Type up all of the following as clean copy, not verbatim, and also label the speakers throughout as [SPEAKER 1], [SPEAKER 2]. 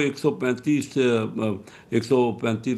[SPEAKER 1] 135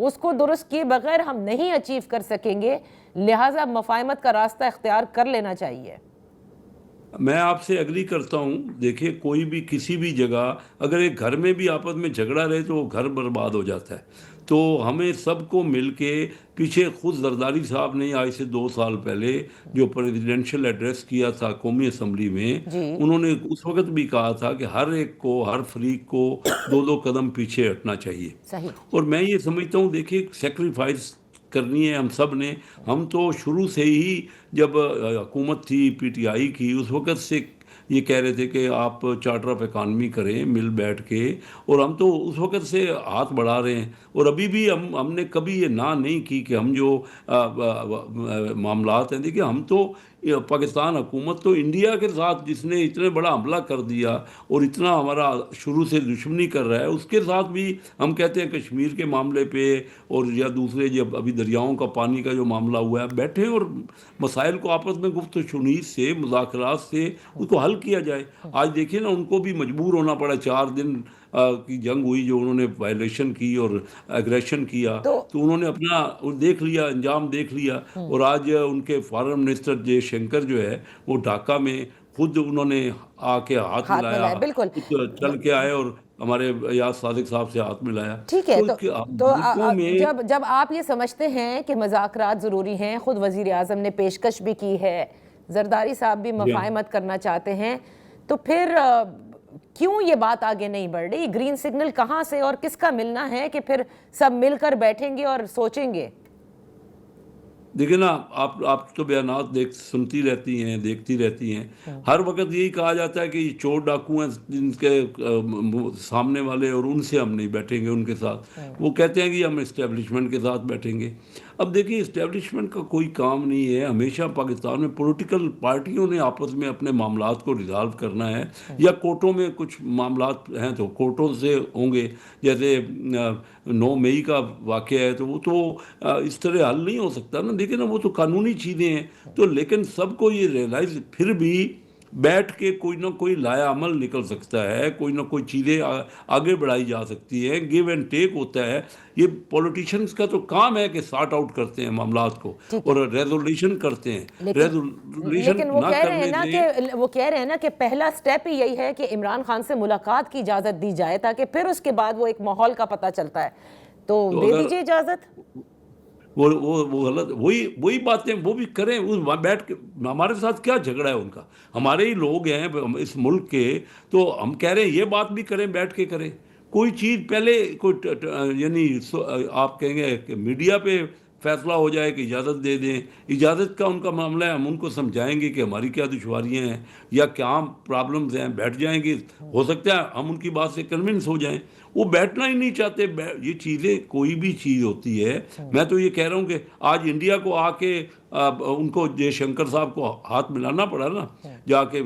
[SPEAKER 2] اس کو درست کیے بغیر ہم نہیں اچیو کر سکیں گے، لہٰذا مفاہمت کا راستہ اختیار کر لینا چاہیے۔
[SPEAKER 1] میں آپ سے اگری کرتا ہوں، دیکھیں کوئی بھی کسی بھی جگہ اگر ایک گھر میں بھی آپس میں جھگڑا رہے تو وہ گھر برباد ہو جاتا ہے۔ تو ہمیں سب کو مل کے پیچھے خود زرداری صاحب نے آج سے 2 سال پہلے جو پریزیڈنشل ایڈریس کیا تھا قومی اسمبلی میں،
[SPEAKER 2] جی
[SPEAKER 1] انہوں نے اس وقت بھی کہا تھا کہ ہر ایک کو، ہر فریق کو 2 قدم پیچھے ہٹنا چاہیے۔
[SPEAKER 2] صحیح۔
[SPEAKER 1] اور میں یہ سمجھتا ہوں، دیکھیے سیکریفائس کرنی ہے ہم سب نے۔ ہم تو شروع سے ہی جب حکومت تھی پی ٹی آئی کی، اس وقت سے یہ کہہ رہے تھے کہ آپ چارٹر آف اکانومی کریں مل بیٹھ کے، اور ہم تو اس وقت سے ہاتھ بڑھا رہے ہیں، اور ابھی بھی ہم نے کبھی یہ نہ نہیں کی کہ ہم جو معاملات ہیں، دیکھیے ہم تو پاکستان حکومت تو انڈیا کے ساتھ جس نے اتنے بڑا حملہ کر دیا اور اتنا ہمارا شروع سے دشمنی کر رہا ہے، اس کے ساتھ بھی ہم کہتے ہیں کشمیر کے معاملے پہ اور یا دوسرے جب ابھی دریاؤں کا پانی کا جو معاملہ ہوا ہے، بیٹھے اور مسائل کو آپس میں گفت و شنید سے، مذاکرات سے اس کو حل کیا جائے۔ آج دیکھیے نا، ان کو بھی مجبور ہونا پڑا، 4 دن کی جنگ ہوئی جو انہوں نے وائلیشن کی اور ایگریشن کیا، تو انہوں نے اپنا دیکھ لیا، انجام دیکھ لیا۔ اور آج ان کے فارن منسٹر جے شنکر جو ہے، وہ ڈھاکہ میں خود انہوں نے آ کے ہاتھ ملایا،
[SPEAKER 2] بالکل
[SPEAKER 1] خود چل کے آئے اور ہمارے یاز صادق صاحب سے ہاتھ ملایا۔
[SPEAKER 2] ٹھیک ہے۔ تو
[SPEAKER 1] ملکوں میں
[SPEAKER 2] جب آپ یہ سمجھتے ہیں کہ مذاکرات ضروری ہیں، خود وزیر اعظم نے پیشکش بھی کی ہے، زرداری صاحب بھی مفاہمت کرنا چاہتے ہیں، تو پھر کیوں یہ بات آگے نہیں بڑھ رہی؟ گرین سگنل کہاں سے اور کس کا ملنا ہے کہ پھر سب مل کر بیٹھیں گے اور سوچیں گے؟
[SPEAKER 1] دیکھیں نا، آپ تو بیانات سنتی رہتی ہیں، دیکھتی رہتی ہیں، ہر وقت یہی کہا جاتا ہے کہ یہ چور ڈاکو ہیں جن کے سامنے والے، اور ان سے ہم نہیں بیٹھیں گے ان کے ساتھ۔ وہ کہتے ہیں کہ ہم اسٹیبلشمنٹ کے ساتھ بیٹھیں گے۔ اب دیکھیے اسٹیبلشمنٹ کا کوئی کام نہیں ہے، ہمیشہ پاکستان میں پولیٹیکل پارٹیوں نے آپس میں اپنے معاملات کو ریزالو کرنا ہے، یا کورٹوں میں کچھ معاملات ہیں تو کورٹوں سے ہوں گے، جیسے 9 مئی کا واقعہ ہے تو وہ تو اس طرح حل نہیں ہو سکتا نا، دیکھیں نا وہ تو قانونی چیزیں ہیں۔ تو لیکن سب کو یہ ریئلائز پھر بھی بیٹھ کے کوئی نہ کوئی لایا عمل نکل سکتا ہے، کوئی نہ کوئی چیزیں آگے بڑھائی جا سکتی ہے، گیو اینڈ ٹیک ہوتا ہے۔ یہ پولیٹیشینز کا تو کام ہے کہ سارٹ آؤٹ کرتے ہیں معاملات کو اور ریزولوشن کرتے ہیں۔
[SPEAKER 2] لیکن وہ کہہ رہے ہیں نا کہ پہلا سٹیپ ہی یہی ہے کہ عمران خان سے ملاقات کی اجازت دی جائے، تاکہ پھر اس کے بعد وہ ایک ماحول کا پتہ چلتا ہے، تو دے دیجیے اجازت۔
[SPEAKER 1] وہ غلط وہی باتیں وہ بھی کریں، بیٹھ کے ہمارے ساتھ کیا جھگڑا ہے ان کا؟ ہمارے ہی لوگ ہیں اس ملک کے، تو ہم کہہ رہے ہیں یہ بات بھی کریں، بیٹھ کے کریں کوئی چیز۔ پہلے کوئی یعنی آپ کہیں گے کہ میڈیا پہ فیصلہ ہو جائے کہ اجازت دے دیں، اجازت کا ان کا معاملہ ہے، ہم ان کو سمجھائیں گے کہ ہماری کیا دشواریاں ہیں یا کیا پرابلمز ہیں، بیٹھ جائیں گے، ہو سکتا ہے ہم ان کی بات سے کنونس ہو جائیں۔ وہ بیٹھنا ہی نہیں چاہتے۔ یہ چیزیں کوئی بھی چیز ہوتی ہے، میں تو یہ کہہ رہا ہوں کہ آج انڈیا کو آ کے ان کو جے شنکر صاحب کو ہاتھ ملانا پڑا نا جا کے،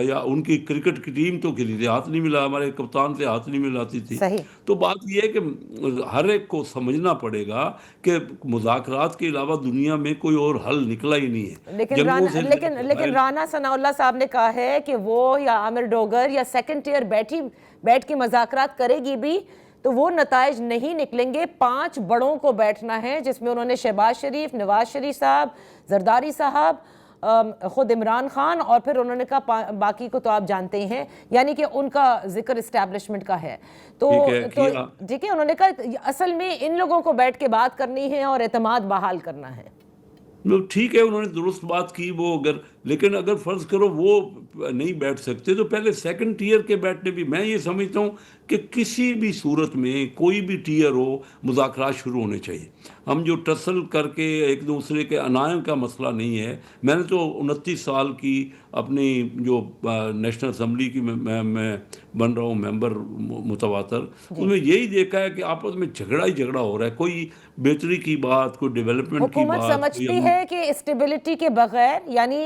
[SPEAKER 1] یا ان کی کرکٹ کی ٹیم تو کھیلی تھی، ہاتھ نہیں ملا، ہمارے کپتان سے ہاتھ نہیں ملاتی تھی۔ تو بات یہ ہے کہ ہر ایک کو سمجھنا پڑے گا کہ مذاکرات کے علاوہ دنیا میں کوئی اور حل نکلا ہی نہیں ہے۔
[SPEAKER 2] لیکن رانا ثناء اللہ صاحب نے کہا ہے کہ وہ یا عامر ڈوگر یا سیکنڈ ٹیئر بیٹھ کے مذاکرات کرے گی بھی تو وہ نتائج نہیں نکلیں گے۔ 5 بڑوں کو بیٹھنا ہے، جس میں انہوں نے شہباز شریف، نواز شریف صاحب، زرداری صاحب، خود عمران خان، اور پھر انہوں نے کہا باقی کو تو آپ جانتے ہی ہیں، یعنی کہ ان کا ذکر اسٹیبلشمنٹ کا ہے۔ تو ٹھیک ہے، انہوں نے کہا اصل میں ان لوگوں کو بیٹھ کے بات کرنی ہے اور اعتماد بحال کرنا ہے۔
[SPEAKER 1] ٹھیک ہے، انہوں نے درست بات کی وہ، لیکن اگر فرض کرو وہ نہیں بیٹھ سکتے تو پہلے سیکنڈ ٹیئر کے بیٹھنے بھی، میں یہ سمجھتا ہوں کہ کسی بھی صورت میں کوئی بھی ٹیئر ہو، مذاکرات شروع ہونے چاہیے۔ ہم جو ٹسل کر کے ایک دوسرے کے انائم کا مسئلہ نہیں ہے۔ میں نے تو 29 سال کی اپنی جو نیشنل اسمبلی کی میں بن رہا ہوں ممبر متواتر، اس میں یہی دیکھا ہے کہ آپس میں جھگڑا ہی جھگڑا ہو رہا ہے، کوئی بہتری کی بات، کوئی ڈیولپمنٹ کی بات۔
[SPEAKER 2] حکومت سمجھتی ہے کہ اسٹیبلٹی کے بغیر، یعنی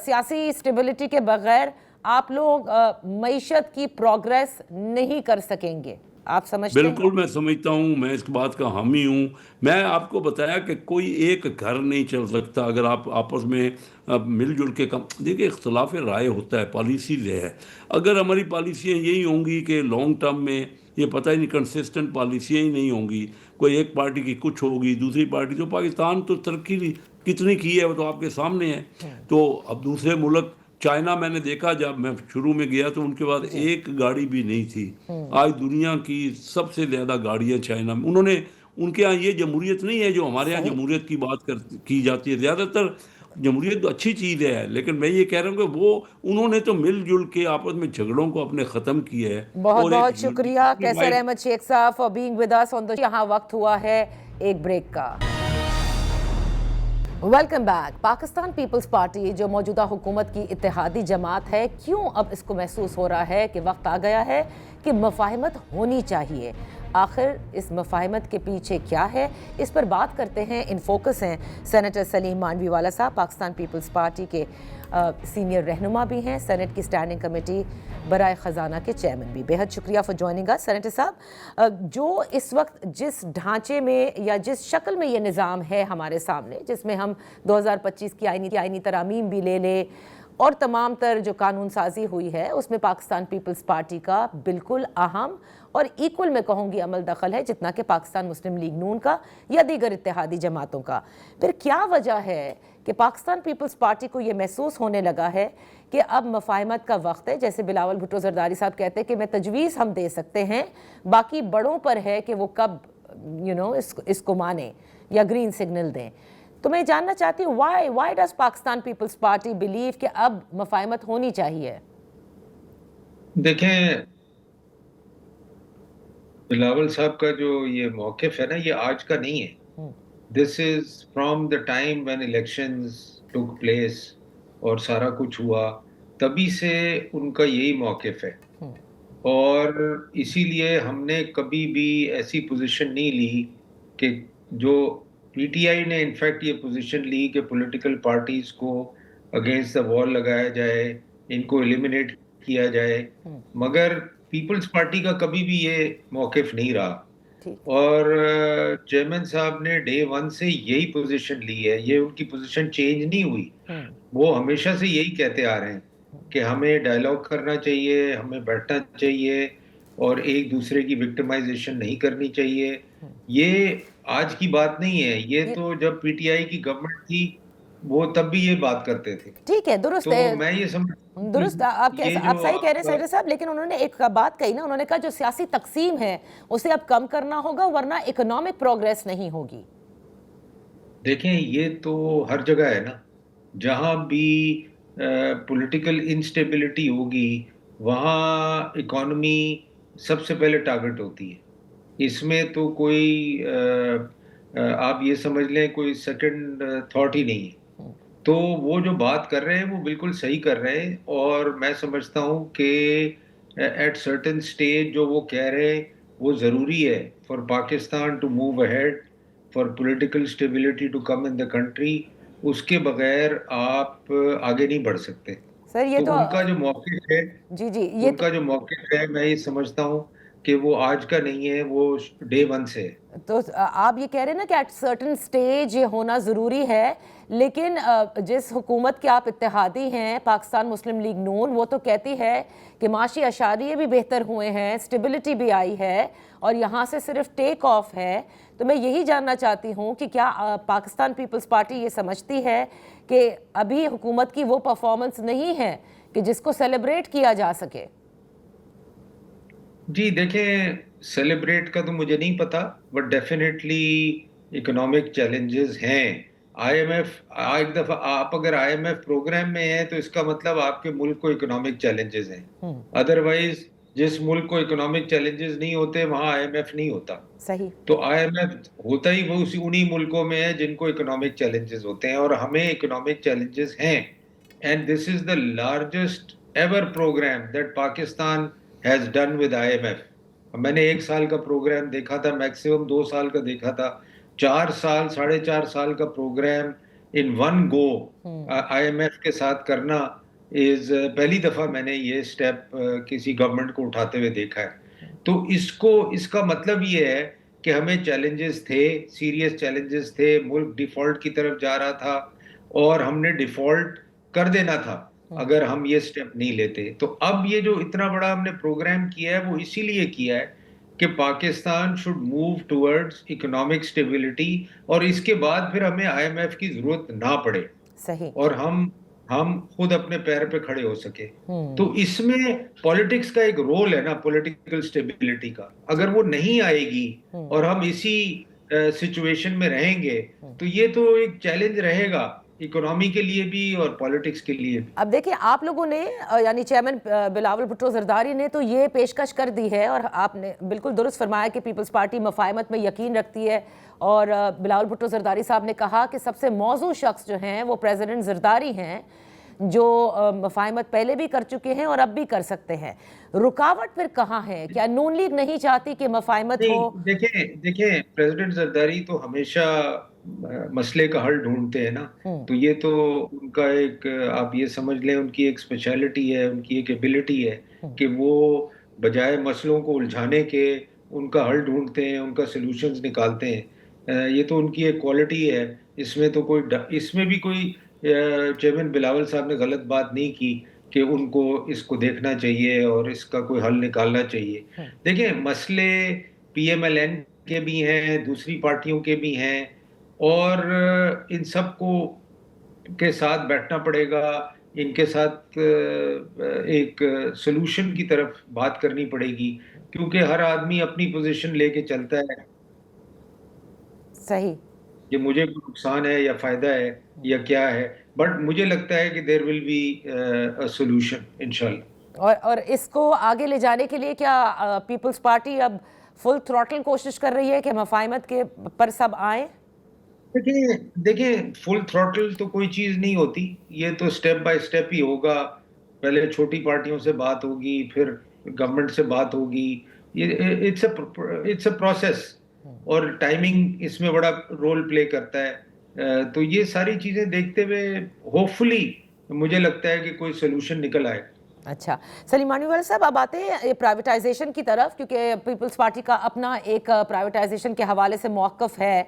[SPEAKER 2] سیاسی اسٹیبلٹی کے بغیر آپ لوگ معیشت کی پروگریس نہیں کر سکیں گے، آپ سمجھتے ہیں؟
[SPEAKER 1] بالکل میں سمجھتا ہوں، میں اس بات کا حامی ہوں۔ میں آپ کو بتایا کہ کوئی ایک گھر نہیں چل سکتا اگر آپ آپس میں مل جل کے دیکھیں اختلاف رائے ہوتا ہے، پالیسیز ہے۔ اگر ہماری پالیسیاں یہی ہوں گی کہ لانگ ٹرم میں یہ پتہ ہی نہیں، کنسسٹنٹ پالیسیاں ہی نہیں ہوں گی، کوئی ایک پارٹی کی کچھ ہوگی، دوسری پارٹی تو پاکستان تو ترقی کتنی کی ہے وہ تو آپ کے سامنے ہے. تو اب دوسرے ملک، چائنا میں نے دیکھا جب میں شروع میں گیا تو ان کے بعد ایک گاڑی بھی نہیں تھی. آج دنیا کی سب سے زیادہ گاڑیاں چائنا میں. انہوں نے، ان کے ہاں یہ جمہوریت نہیں ہے جو ہمارے ہاں
[SPEAKER 2] صحیح.
[SPEAKER 1] جمہوریت کی بات کی جاتی ہے. زیادہ تر جمہوریت تو اچھی چیز ہے، لیکن میں یہ کہہ رہا ہوں کہ وہ انہوں نے تو مل جل کے آپس میں جھگڑوں کو اپنے ختم کیا ہے.
[SPEAKER 2] بہت
[SPEAKER 1] اور ایک
[SPEAKER 2] بہت شکریہ کیسر Ahmed Sheikh sahab for being with us on the. یہاں وقت ہوا ہے ایک بریک کا. Welcome back. Pakistan Peoples Party جو موجودہ حکومت کی اتحادی جماعت ہے، کیوں اب اس کو محسوس ہو رہا ہے کہ وقت آ گیا ہے کہ مفاہمت ہونی چاہیے؟ آخر اس مفاہمت کے پیچھے کیا ہے؟ اس پر بات کرتے ہیں. ان فوکس ہیں سینیٹر سلیم مانڈوی والا صاحب، پاکستان پیپلز پارٹی کے سینئر رہنما بھی ہیں، سینٹ کی اسٹینڈنگ کمیٹی برائے خزانہ کے چیئرمین بھی. بہت شکریہ فار جوائننگ اس سینیٹر صاحب. جو اس وقت جس ڈھانچے میں یا جس شکل میں یہ نظام ہے ہمارے سامنے، جس میں ہم 2025 کی آئینی ترامیم بھی لے لیں اور تمام تر جو قانون سازی ہوئی ہے، اس میں پاکستان پیپلز پارٹی کا بالکل اہم اور ایکول میں کہوں گی عمل دخل ہے جتنا کہ پاکستان مسلم لیگ نون کا یا دیگر اتحادی جماعتوں کا. پھر کیا وجہ ہے کہ پاکستان پیپلز پارٹی کو یہ محسوس ہونے لگا ہے کہ اب مفاہمت کا وقت ہے؟ جیسے بلاول بھٹو زرداری صاحب کہتے ہیں کہ میں تجویز ہم دے سکتے ہیں، باقی بڑوں پر ہے کہ وہ کب اس کو مانیں یا گرین سگنل دیں. تو میں جاننا چاہتی ہوں why does Pakistan Peoples Party believe کہ اب مفاہمت ہونی چاہیے؟
[SPEAKER 3] دیکھیں، بلاول صاحب کا جو یہ موقف ہے نا، یہ آج کا نہیں ہے. This is from the time when elections took place اور سارا کچھ ہوا، تبھی سے ان کا یہی موقف ہے. اور اسی لیے ہم نے کبھی بھی ایسی پوزیشن نہیں لی کہ جو پی ٹی آئی نے انفیکٹ یہ پوزیشن لی کہ پولیٹیکل پارٹیز کو اگینسٹ دا وال لگایا جائے، ان کو ایلیمینیٹ کیا جائے. مگر پیپلز پارٹی کا کبھی بھی یہ موقف نہیں رہا. اور چیئرمین صاحب نے ڈے ون سے یہی پوزیشن لی ہے، یہ ان کی پوزیشن چینج نہیں ہوئی. وہ ہمیشہ سے یہی کہتے آ رہے ہیں کہ ہمیں ڈائیلاگ کرنا چاہیے، ہمیں بیٹھنا چاہیے اور ایک دوسرے کی وکٹمائزیشن نہیں کرنی چاہیے. یہ آج کی بات نہیں ہے، یہ تو جب پی ٹی آئی کی گورنمنٹ تھی وہ تب بھی یہ بات کرتے تھے.
[SPEAKER 2] ٹھیک ہے، درست
[SPEAKER 3] تو
[SPEAKER 2] ہے،
[SPEAKER 3] میں یہ
[SPEAKER 2] درست. آپ صحیح کہہ رہے ہیں سیدر صاحب، لیکن انہوں نے ایک بات کہی نا، انہوں نے کہا جو سیاسی تقسیم ہے اسے اب کم کرنا ہوگا ورنہ اکنامک پروگریس نہیں ہوگی.
[SPEAKER 3] دیکھیں، یہ تو ہر جگہ ہے نا، جہاں بھی پولیٹیکل انسٹیبلٹی ہوگی وہاں اکانومی سب سے پہلے ٹارگٹ ہوتی ہے. اس میں تو کوئی آپ یہ سمجھ لیں کوئی سیکنڈ تھاٹ ہی نہیں ہے. تو وہ جو بات کر رہے ہیں وہ بالکل صحیح کر رہے ہیں، اور میں سمجھتا ہوں کہ ایٹ سرٹن سٹیج جو وہ کہہ رہے ہیں وہ ضروری ہے for Pakistan to move ahead, for political stability to come in the country. اس کے بغیر آپ آگے نہیں بڑھ سکتے.
[SPEAKER 2] سر یہ
[SPEAKER 3] تو ان کا جو موقف ہے،
[SPEAKER 2] جی یہ
[SPEAKER 3] ان کا جو موقف ہے، میں یہ سمجھتا ہوں کہ وہ آج کا نہیں ہے، وہ ڈے ون سے ہے.
[SPEAKER 2] تو آپ یہ کہہ رہے ہیں نا کہ ایٹ سرٹن سٹیج یہ ہونا ضروری ہے، لیکن جس حکومت کے آپ اتحادی ہیں پاکستان مسلم لیگ نون، وہ تو کہتی ہے کہ معاشی اشاریے بھی بہتر ہوئے ہیں، سٹیبلٹی بھی آئی ہے اور یہاں سے صرف ٹیک آف ہے. تو میں یہی جاننا چاہتی ہوں کہ کیا پاکستان پیپلز پارٹی یہ سمجھتی ہے کہ ابھی حکومت کی وہ پرفارمنس نہیں ہے کہ جس کو سیلیبریٹ کیا جا سکے؟
[SPEAKER 3] جی دیکھیں، سیلیبریٹ کا تو مجھے نہیں پتا، بٹ ڈیفینیٹلی اکنامک چیلنجز ہیں. آئی ایم ایف، ایک دفعہ آپ اگر آئی ایم ایف پروگرام میں ہیں تو اس کا مطلب آپ کے ملک کو اکنامک چیلنجز ہیں. ادروائز جس ملک کو اکنامک چیلنجز نہیں ہوتے وہاں آئی ایم ایف نہیں ہوتا.
[SPEAKER 2] صحیح.
[SPEAKER 3] تو آئی ایم ایف ہوتا ہی وہ انہی ملکوں میں ہے جن کو اکنامک چیلنجز ہوتے ہیں، اور ہمیں اکنامک چیلنجز ہیں. And this is the largest ever program that Pakistan has done with IMF. میں نے 1 سال کا پروگرام دیکھا تھا، میکسیمم 2 سال کا دیکھا تھا. 4 سال 4.5 سال کا program in one go IMF کے ساتھ کرنا از پہلی دفعہ میں نے یہ سٹیپ کسی گورنمنٹ کو اٹھاتے ہوئے دیکھا ہے. تو اس کا مطلب یہ ہے کہ ہمیں چیلنجز تھے، سیریس چیلنجز تھے، ملک ڈیفالٹ کی طرف جا رہا تھا اور ہم نے ڈیفالٹ کر دینا تھا اگر ہم یہ سٹیپ نہیں لیتے. تو اب یہ جو اتنا بڑا ہم نے پروگرام کیا ہے وہ اسی لیے کیا ہے کہ Pakistan should move towards economic stability اور اس کے بعد پھر ہمیں آئی ایم ایف کی ضرورت نہ پڑے
[SPEAKER 2] صحیح.
[SPEAKER 3] اور ہم خود اپنے پیر پہ کھڑے ہو سکے. تو اس میں پولیٹکس کا ایک رول ہے نا پولیٹیکل اسٹیبلٹی کا. اگر وہ نہیں آئے گی اور ہم اسی سچویشن میں رہیں گے تو یہ تو ایک چیلنج رہے گا اکنامی کے لیے بھی اور پولیٹکس کے لیے بھی.
[SPEAKER 2] اب دیکھیں آپ لوگوں نے یعنی چیئرمین بلاول بھٹو زرداری نے تو یہ پیشکش کر دی ہے اور آپ نے بالکل درست فرمایا کہ پیپلز پارٹی مفاہمت میں یقین رکھتی ہے اور بلاول بھٹو زرداری صاحب نے کہا کہ سب سے موزوں شخص جو ہیں وہ پریزیڈنٹ زرداری ہیں جو مفاہمت پہلے بھی کر چکے ہیں اور اب بھی کر سکتے ہیں. رکاوٹ پھر کہاں ہے؟ کیا نون لیگ نہیں چاہتی کہ مفاہمت ہو؟
[SPEAKER 3] دیکھیں پریزیڈنٹ زرداری تو ہمیشہ مسئلے کا حل ڈھونڈتے ہیں نا. تو یہ تو ان کا ایک آپ یہ سمجھ لیں ان کی ایک اسپیشلٹی ہے, ان کی ایک ایبلٹی ہے کہ وہ بجائے مسئلوں کو الجھانے کے ان کا حل ڈھونڈتے ہیں, ان کا سلوشنز نکالتے ہیں. یہ تو ان کی ایک کوالٹی ہے. اس میں بھی کوئی چیئرمین بلاول صاحب نے غلط بات نہیں کی کہ ان کو اس کو دیکھنا چاہیے اور اس کا کوئی حل نکالنا چاہیے. دیکھیں مسئلے پی ایم ایل این کے بھی ہیں, دوسری پارٹیوں کے بھی ہیں اور ان سب کو کے ساتھ بیٹھنا پڑے گا, ان کے ساتھ ایک سلوشن کی طرف بات کرنی پڑے گی کیونکہ ہر آدمی اپنی پوزیشن لے کے چلتا ہے.
[SPEAKER 2] صحیح.
[SPEAKER 3] کہ مجھے کوئی نقصان ہے یا فائدہ ہے یا کیا ہے, بٹ مجھے لگتا ہے کہ دیر ول بی اے سولوشن انشاءاللہ.
[SPEAKER 2] اور اس کو آگے لے جانے کے لیے کیا پیپلز پارٹی اب فل تھروٹل کوشش کر رہی ہے کہ مفاہمت کے پر سب آئیں؟
[SPEAKER 3] دیکھیں فل تھروٹل تو کوئی چیز نہیں ہوتی, یہ تو سٹیپ بائی سٹیپ ہی ہوگا. پہلے چھوٹی پارٹیوں سے بات ہوگی, پھر گورنمنٹ سے بات ہوگی. اٹس اے پروسیس اور ٹائمنگ اس میں بڑا رول پلے کرتا ہے. تو یہ ساری چیزیں دیکھتے ہوئے ہوپ فلی مجھے لگتا ہے کہ کوئی سولوشن نکل آئے.
[SPEAKER 2] اچھا سلیم مانیول صاحب آپ آتے ہیں پرائیویٹائزیشن کی طرف, کیونکہ پیپلز پارٹی کا اپنا ایک پرائیویٹائزیشن کے حوالے سے موقف ہے,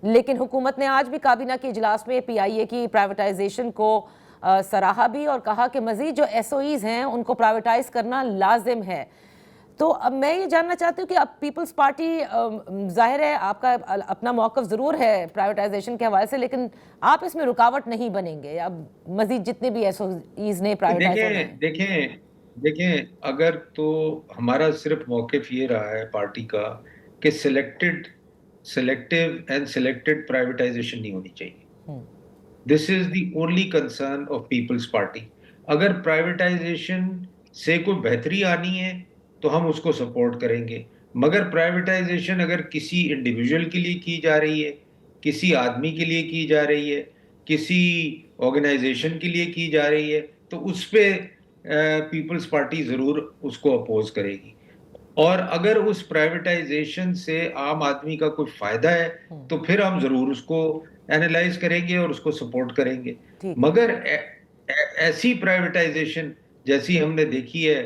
[SPEAKER 2] لیکن حکومت نے آج بھی کابینہ کے اجلاس میں پی آئی اے کی پرائیویٹائزیشن کو سراہا بھی اور کہا کہ مزید جو ایس او ایز ہیں ان کو پرائیویٹائز کرنا لازم ہے. تو اب میں یہ جاننا چاہتی ہوں کہ اب پیپلز پارٹی ظاہر ہے آپ کا اپنا موقف ضرور ہے پرائیویٹائزیشن کے حوالے سے, لیکن آپ اس میں رکاوٹ نہیں بنیں گے اب مزید جتنے بھی ایس او ایز نے پرائیویٹائز ہونے ہیں؟
[SPEAKER 3] دیکھیں اگر تو ہمارا صرف موقف یہ رہا ہے پارٹی کا کہ سلیکٹیو اینڈ سلیکٹڈ پرائیویٹائزیشن نہیں ہونی چاہیے. This is the only concern of Peoples Party. اگر پرائیویٹائزیشن سے کوئی بہتری آنی ہے تو ہم اس کو سپورٹ کریں گے, مگر پرائیویٹائزیشن اگر کسی انڈیویجول کے لیے کی جا رہی ہے, کسی آدمی کے لیے کی جا رہی ہے, کسی آرگنائزیشن کے لیے کی جا رہی ہے تو اس پہ پیپلز پارٹی ضرور اس کو اپوز کرے گی. اور اگر اس پرائیویٹائزیشن سے عام آدمی کا کوئی فائدہ ہے تو پھر ہم ضرور اس کو اینالائز کریں گے اور اس کو سپورٹ کریں گے. مگر ایسی پرائیویٹائزیشن جیسی ہم نے دیکھی ہے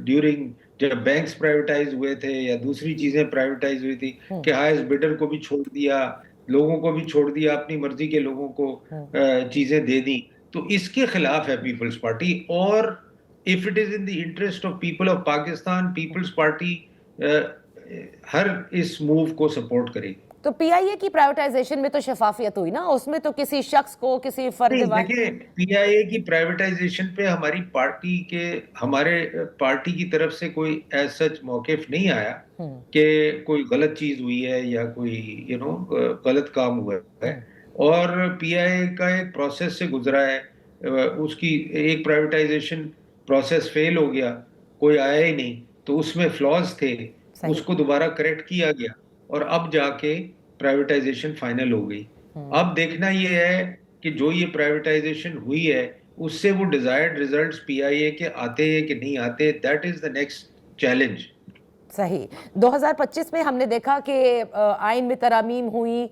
[SPEAKER 3] ڈیورنگ جب بینکس پرائیویٹائز ہوئے تھے یا دوسری چیزیں پرائیویٹائز ہوئی تھی کہ ہائیسٹ بیڈر کو بھی چھوڑ دیا, لوگوں کو بھی چھوڑ دیا, اپنی مرضی کے لوگوں کو چیزیں دے دی, تو اس کے خلاف ہے پیپلز پارٹی. اور if it is in the interest of people of Pakistan, Peoples Party ہر اس موو کو سپورٹ کرے گی.
[SPEAKER 2] تو پی آئی اے کی پرائیویٹائزیشن میں تو شفافیت ہوئی نا, اس میں تو کسی شخص کو کسی فرد
[SPEAKER 3] دیکھیں پی آئی اے کی پرائیویٹائزیشن پہ ہمارے پارٹی کی طرف سے کوئی ایز سچ موقف نہیں آیا کہ کوئی غلط چیز ہوئی ہے یا کوئی غلط کام ہوا ہے. اور پی آئی اے کا ایک پروسیس سے گزرا ہے, اس کی ایک پرائیویٹائزیشن پروسیس فیل ہو گیا, کوئی آیا ہی نہیں, تو اس میں فلاز تھے, اس کو دوبارہ کریکٹ کیا گیا اور اب جا کے پرائیویٹائزیشن فائنل ہو گئی. اب دیکھنا یہ ہے کہ جو یہ پرائیویٹائزیشن ہوئی ہے اس سے وہ ڈیزائرڈ ریزلٹس پی آئی اے کے آتے ہیں کہ نہیں آتے, that is the next challenge.
[SPEAKER 2] صحیح. 2025 میں ہم نے دیکھا کہ آئین میں ترامیم ہوئی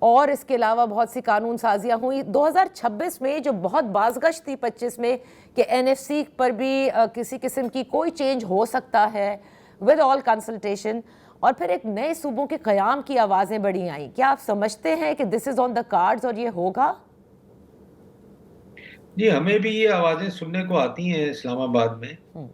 [SPEAKER 2] اور اس کے علاوہ بہت سی قانون سازیاں ہوئی. 2026 میں جو بہت بازگشت تھی 25 میں کہ این ایف سی پر بھی کسی قسم کی کوئی چینج ہو سکتا ہے ود آل کنسلٹیشن, اور پھر ایک نئے صوبوں کے قیام کی آوازیں بڑی آئیں. کیا آپ سمجھتے ہیں کہ دس از آن دا کارڈز اور یہ ہوگا؟
[SPEAKER 3] جی ہمیں بھی یہ آوازیں سننے کو آتی ہیں اسلام آباد میں,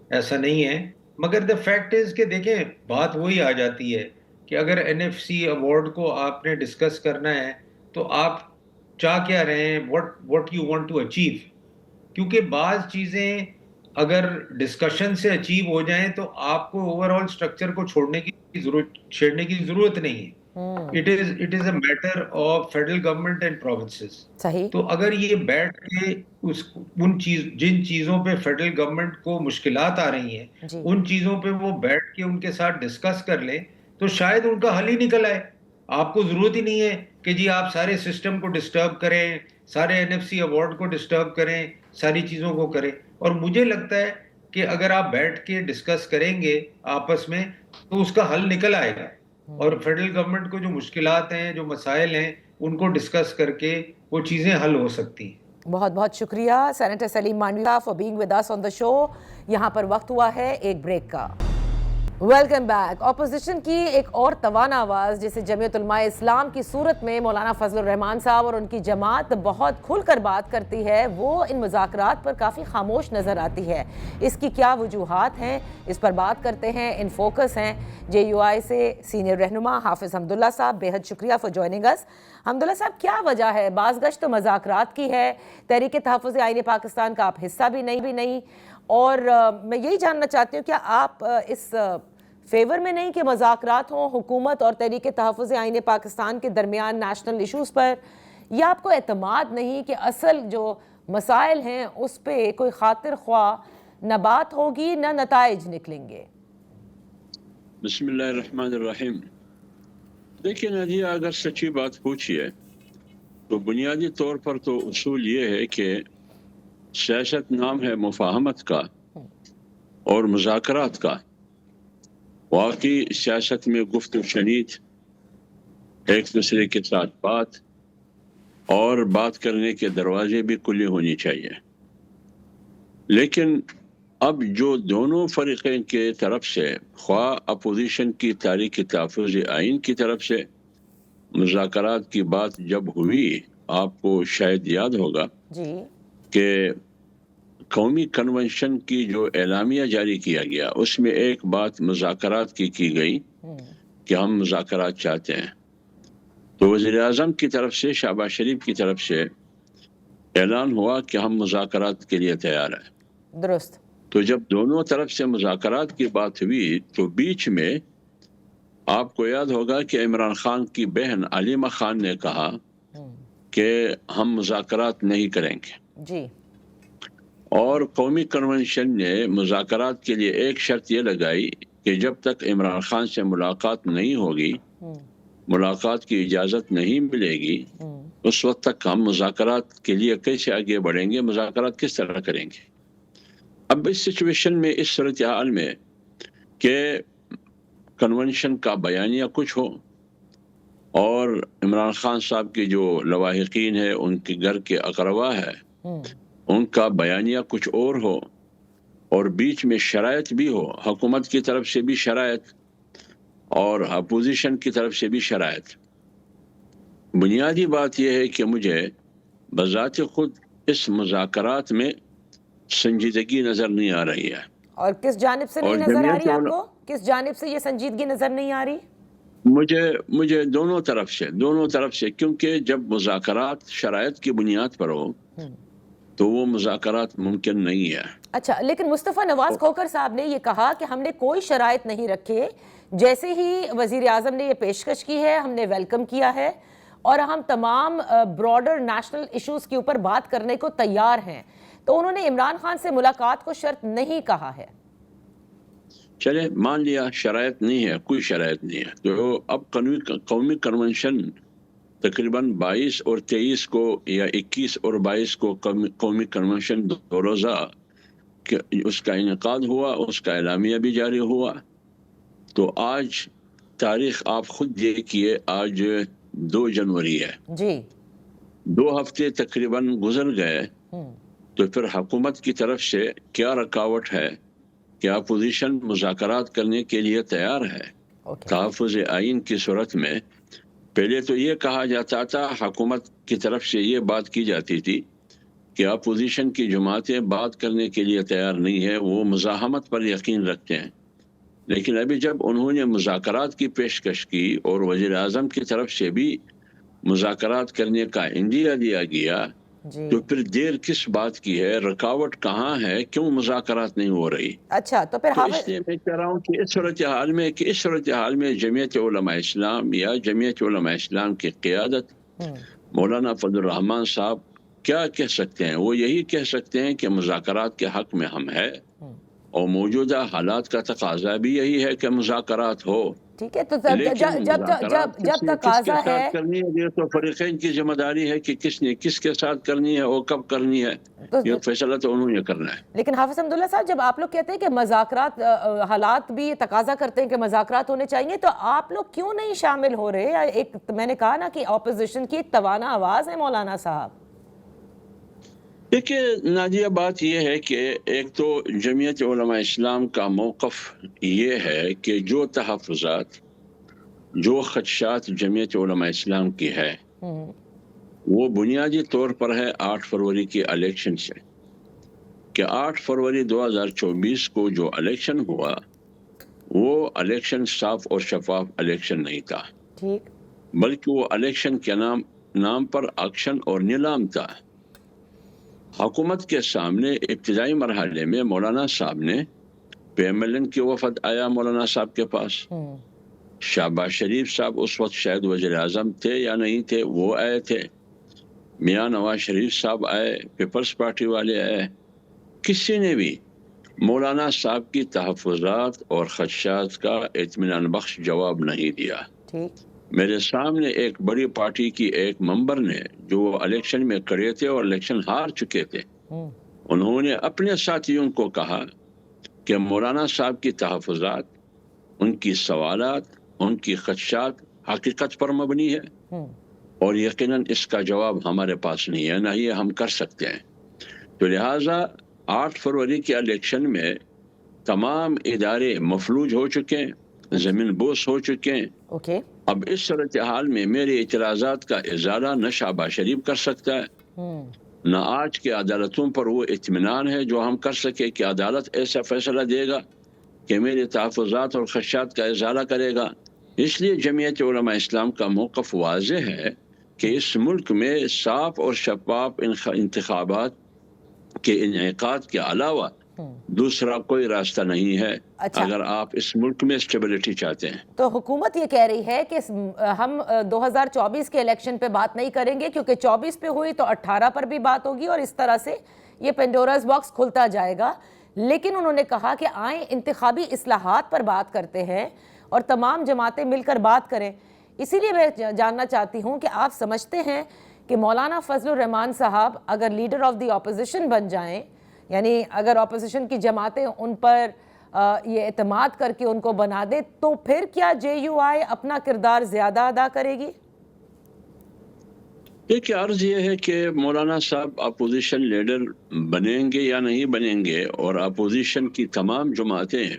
[SPEAKER 3] ایسا نہیں ہے. مگر دا فیکٹ از کہ دیکھیں بات وہی آ جاتی ہے کہ اگر این ایف سی ایوارڈ کو آپ نے ڈسکس کرنا ہے تو آپ چاہ کیا رہے ہیں, what you want to achieve, کیونکہ بعض چیزیں اگر ڈسکشن سے اچیو ہو جائیں تو آپ کو اوور آل اسٹرکچر کو چھیڑنے کی ضرورت نہیں ہے. It is a matter of federal government and provinces. تو اگر یہ بیٹھ کے جن چیزوں پہ فیڈرل گورنمنٹ کو مشکلات آ رہی ہیں ان چیزوں پہ وہ بیٹھ کے ان کے ساتھ ڈسکس کر لیں تو شاید ان کا حل ہی نکل آئے. آپ کو ضرورت ہی نہیں ہے کہ جی آپ سارے سسٹم کو ڈسٹرب کریں, سارے این ایف سی ایوارڈ کو ڈسٹرب کریں, ساری چیزوں کو کریں. اور مجھے لگتا ہے کہ اگر آپ بیٹھ کے ڈسکس کریں گے آپس میں تو اس کا حل نکل آئے گا, اور فیڈرل گورنمنٹ کو جو مشکلات ہیں, جو مسائل ہیں, ان کو ڈسکس کر کے وہ چیزیں حل ہو سکتی ہیں.
[SPEAKER 2] بہت بہت شکریہ سینیٹر سلیم مانڈوی صاحب فار بینگ ود اس آن دا شو. یہاں پر وقت ہوا ہے ایک بریک کا. Welcome back. اپوزیشن کی ایک اور توانا آواز جسے جمعیت علماء اسلام کی صورت میں مولانا فضل الرحمان صاحب اور ان کی جماعت بہت کھل کر بات کرتی ہے, وہ ان مذاکرات پر کافی خاموش نظر آتی ہے. اس کی کیا وجوہات ہیں, اس پر بات کرتے ہیں. ان فوکس ہیں جے یو آئی سے سینئر رہنما حافظ حمداللہ صاحب. بے حد شکریہ فار جوائننگ اس. حمداللہ صاحب, کیا وجہ ہے؟ بعض گشت تو مذاکرات کی ہے, تحریک تحفظ آئین پاکستان کا آپ حصہ بھی نہیں, اور میں یہی جاننا چاہتی ہوں کیا آپ اس فیور میں نہیں کہ مذاکرات ہوں حکومت اور تحریک تحفظ آئین پاکستان کے درمیان نیشنل ایشوز پر, یا آپ کو اعتماد نہیں کہ اصل جو مسائل ہیں اس پہ کوئی خاطر خواہ نہ بات ہوگی نہ نتائج نکلیں گے؟
[SPEAKER 4] بسم اللہ الرحمن الرحیم. دیکھیں نادیہ, اگر سچی بات پوچھیے تو بنیادی طور پر تو اصول یہ ہے کہ سیاست نام ہے مفاہمت کا اور مذاکرات کا. واقعی سیاست میں گفت و شنید, ایک دوسرے کے ساتھ بات, اور بات کرنے کے دروازے بھی کھلے ہونی چاہیے. لیکن اب جو دونوں فریقین کے طرف سے, خواہ اپوزیشن کی تحریک تحفظ آئین کی طرف سے مذاکرات کی بات جب ہوئی, آپ کو شاید یاد ہوگا کہ قومی کنونشن کی جو اعلامیہ جاری کیا گیا اس میں ایک بات مذاکرات کی گئی کہ ہم مذاکرات چاہتے ہیں. تو وزیر اعظم کی طرف سے, شہباز شریف کی طرف سے اعلان ہوا کہ ہم مذاکرات کے لیے تیار ہیں.
[SPEAKER 2] درست.
[SPEAKER 4] تو جب دونوں طرف سے مذاکرات کی بات ہوئی تو بیچ میں آپ کو یاد ہوگا کہ عمران خان کی بہن علیمہ خان نے کہا کہ ہم مذاکرات نہیں کریں گے
[SPEAKER 2] جی,
[SPEAKER 4] اور قومی کنونشن نے مذاکرات کے لیے ایک شرط یہ لگائی کہ جب تک عمران خان سے ملاقات نہیں ہوگی, ملاقات کی اجازت نہیں ملے گی, اس وقت تک ہم مذاکرات کے لیے کیسے آگے بڑھیں گے, مذاکرات کس طرح کریں گے. اب اس سچویشن میں, اس صورتحال میں کہ کنونشن کا بیانیہ کچھ ہو اور عمران خان صاحب کے جو لواحقین ہیں, ان کے گھر کے اقربا ہے, ان کا بیانیہ کچھ اور ہو, اور بیچ میں شرائط بھی ہو, حکومت کی طرف سے بھی شرائط اور اپوزیشن کی طرف سے بھی شرائط. بنیادی بات یہ ہے کہ مجھے بذات خود اس مذاکرات میں سنجیدگی نظر نہیں آ رہی ہے.
[SPEAKER 2] اور کس جانب سے نہیں نظر آ رہی آپ کو؟ کس جانب سے یہ سنجیدگی نظر نہیں آ رہی؟
[SPEAKER 4] مجھے دونوں طرف سے, کیونکہ جب مذاکرات شرائط کی بنیاد پر ہو تو وہ مذاکرات ممکن نہیں ہے.
[SPEAKER 2] اچھا, لیکن مصطفیٰ نواز کھوکھر صاحب نے یہ کہا کہ ہم نے کوئی شرائط نہیں رکھے, جیسے ہی وزیر اعظم نے یہ پیشکش کی ہے ہم نے ویلکم کیا ہے, اور ہم تمام براڈر نیشنل ایشوز کے اوپر بات کرنے کو تیار ہیں. تو انہوں نے عمران خان سے ملاقات کو شرط نہیں کہا ہے.
[SPEAKER 4] چلے مان لیا شرائط نہیں ہے, کوئی شرائط نہیں ہے, تو اب قومی کنونشن تقریباً 22 اور 23 کو یا 21 اور 22 کو قومی کنونشن 2 روزہ اس کا انعقاد ہوا, اس کا اعلامیہ بھی جاری ہوا. تو آج تاریخ آپ خود دیکھیے, آج 2 جنوری ہے
[SPEAKER 2] جی,
[SPEAKER 4] 2 ہفتے تقریباً گزر گئے. تو پھر حکومت کی طرف سے کیا رکاوٹ ہے کہ اپوزیشن مذاکرات کرنے کے لیے تیار ہے؟ تحفظ آئین کی صورت میں پہلے تو یہ کہا جاتا تھا, حکومت کی طرف سے یہ بات کی جاتی تھی کہ اپوزیشن کی جماعتیں بات کرنے کے لیے تیار نہیں ہے, وہ مزاحمت پر یقین رکھتے ہیں. لیکن ابھی جب انہوں نے مذاکرات کی پیشکش کی اور وزیر اعظم کی طرف سے بھی مذاکرات کرنے کا اندیا دیا گیا
[SPEAKER 2] جی
[SPEAKER 4] تو پھر دیر کس بات کی ہے؟ رکاوٹ کہاں ہے؟ کیوں مذاکرات نہیں ہو رہی؟
[SPEAKER 2] اچھا تو پھر
[SPEAKER 4] تو اس لیے میں کہہ رہا ہوں کہ اس صورتحال میں جمعیت علماء اسلام یا جمعیت علماء اسلام کی قیادت مولانا فضل الرحمان صاحب کیا کہہ سکتے ہیں؟ وہ یہی کہہ سکتے ہیں کہ مذاکرات کے حق میں ہم ہے اور موجودہ حالات کا تقاضا بھی یہی ہے کہ مذاکرات ہو.
[SPEAKER 2] ٹھیک ہے، تو
[SPEAKER 4] لیکن مذاکرات
[SPEAKER 2] جب
[SPEAKER 4] کس کے
[SPEAKER 2] تقاضا ہے
[SPEAKER 4] ساتھ کرنی ہے، یہ تو فریقین کی ذمہ داری ہے کہ کس نے کس کے ساتھ کرنی ہے اور کب کرنی ہے، یہ فیصلہ تو انہوں نے کرنا ہے.
[SPEAKER 2] لیکن حافظ حمداللہ صاحب جب آپ لوگ کہتے ہیں کہ مذاکرات حالات بھی تقاضا کرتے ہیں کہ مذاکرات ہونے چاہیے، تو آپ لوگ کیوں نہیں شامل ہو رہے؟ ایک میں نے کہا نا کہ اپوزیشن کی ایک توانا آواز ہے مولانا صاحب.
[SPEAKER 4] دیکھیے نادیہ، بات یہ ہے کہ ایک تو جمعیت علماء اسلام کا موقف یہ ہے کہ جو تحفظات جو خدشات جمعیت علماء اسلام کی ہے وہ بنیادی طور پر ہے 8 فروری کی الیکشن سے، کہ 8 فروری 2024 کو جو الیکشن ہوا وہ الیکشن صاف اور شفاف الیکشن نہیں تھا،
[SPEAKER 2] ٹھیک،
[SPEAKER 4] بلکہ وہ الیکشن کے نام پر اکشن اور نیلام تھا. حکومت کے سامنے ابتدائی مرحلے میں مولانا صاحب نے PMLN کی وفد آیا مولانا صاحب کے پاس، شہباز شریف صاحب اس وقت شاید وزیر اعظم تھے یا نہیں تھے، وہ آئے تھے، میاں نواز شریف صاحب آئے، پیپلز پارٹی والے آئے. کسی نے بھی مولانا صاحب کی تحفظات اور خدشات کا اطمینان بخش جواب نہیں دیا.
[SPEAKER 2] ٹھیک،
[SPEAKER 4] میرے سامنے ایک بڑی پارٹی کی ایک ممبر نے جو الیکشن میں کھڑے تھے اور الیکشن ہار چکے تھے، انہوں نے اپنے ساتھیوں کو کہا کہ مولانا صاحب کی تحفظات، ان کی سوالات، ان کی خدشات حقیقت پر مبنی ہے اور یقیناً اس کا جواب ہمارے پاس نہیں ہے، نہ ہی ہم کر سکتے ہیں. تو لہٰذا 8 فروری کے الیکشن میں تمام ادارے مفلوج ہو چکے ہیں، زمین بوس ہو چکے ہیں.
[SPEAKER 2] اوکے،
[SPEAKER 4] اب اس صورتحال میں میرے اعتراضات کا ازالہ نہ شہباز شریف کر سکتا ہے، نہ آج کے عدالتوں پر وہ اطمینان ہے جو ہم کر سکے کہ عدالت ایسا فیصلہ دے گا کہ میرے تحفظات اور خدشات کا ازالہ کرے گا. اس لیے جمعیت علماء اسلام کا موقف واضح ہے کہ اس ملک میں صاف اور شفاف انتخابات کے انعقاد کے علاوہ دوسرا کوئی راستہ نہیں ہے اگر آپ اس ملک میں اسٹیبلٹی چاہتے ہیں.
[SPEAKER 2] تو حکومت یہ کہہ رہی ہے کہ ہم 2024 کے الیکشن پہ بات نہیں کریں گے کیونکہ 24 پہ ہوئی تو 18 پر بھی بات ہوگی اور اس طرح سے یہ پینڈوراز باکس کھلتا جائے گا. لیکن انہوں نے کہا کہ آئیں انتخابی اصلاحات پر بات کرتے ہیں اور تمام جماعتیں مل کر بات کریں. اسی لیے میں جاننا چاہتی ہوں کہ آپ سمجھتے ہیں کہ مولانا فضل الرحمان صاحب اگر لیڈر آف دی اپوزیشن بن جائیں، یعنی اگر اپوزیشن کی جماعتیں ان پر یہ اعتماد کر کے ان کو بنا دے، تو پھر کیا JUI اپنا کردار زیادہ ادا کرے گی؟
[SPEAKER 4] ایک عرض یہ ہے کہ مولانا صاحب اپوزیشن لیڈر بنیں گے یا نہیں بنیں گے، اور اپوزیشن کی تمام جماعتیں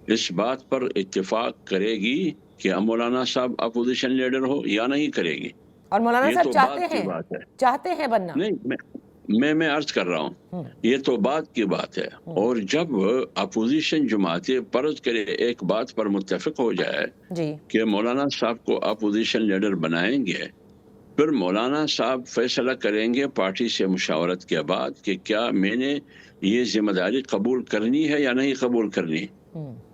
[SPEAKER 4] اس بات پر اتفاق کرے گی کہ مولانا صاحب اپوزیشن لیڈر ہو یا نہیں کرے گی.
[SPEAKER 2] اور مولانا صاحب چاہتے ہیں بننا؟
[SPEAKER 4] نہیں، میں عرض کر رہا ہوں یہ تو بات کی بات ہے. اور جب اپوزیشن جماعتیں فرض کرے ایک بات پر متفق ہو جائے کہ مولانا صاحب کو اپوزیشن لیڈر بنائیں گے، پھر مولانا صاحب فیصلہ کریں گے پارٹی سے مشاورت کے بعد کہ کیا میں نے یہ ذمہ داری قبول کرنی ہے یا نہیں قبول کرنی.